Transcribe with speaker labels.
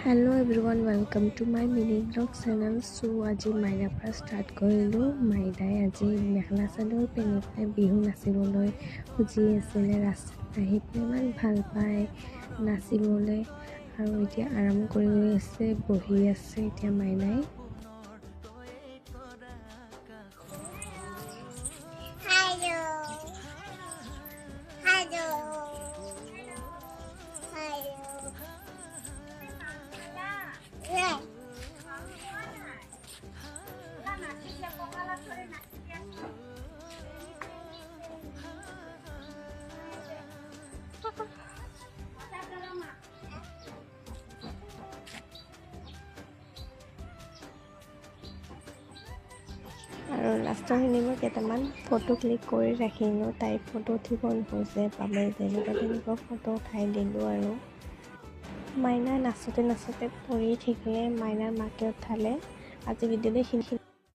Speaker 1: Hello everyone, welcome to my mini vlog channel. So আজি মাইনাৰ পৰা start কৰিলোঁ। মাইনাই আজি মেখেলা চাদৰ পিন্ধি পেলাই বিহু নাচিবলৈ খুজি আছিলে। ৰাস্তাত আহি পেলাই ইমান ভাল পায় নাচিবলৈ আৰু এতিয়া আৰাম কৰি আছে, বহি আছে এতিয়া মাইনাই। আৰু লাষ্টৰখিনি মই কেইটামান ফটো ক্লিক কৰি ৰাখিলোঁ। তাইৰ ফটো উঠিব নহৈছে বাবে তেনেকুৱা ফটো উঠাই দিলোঁ। আৰু মাইনা নাচোঁতে পৰি থাকিলে, মাইনাৰ মাকে উঠালে। আজি ভিডিঅ'তে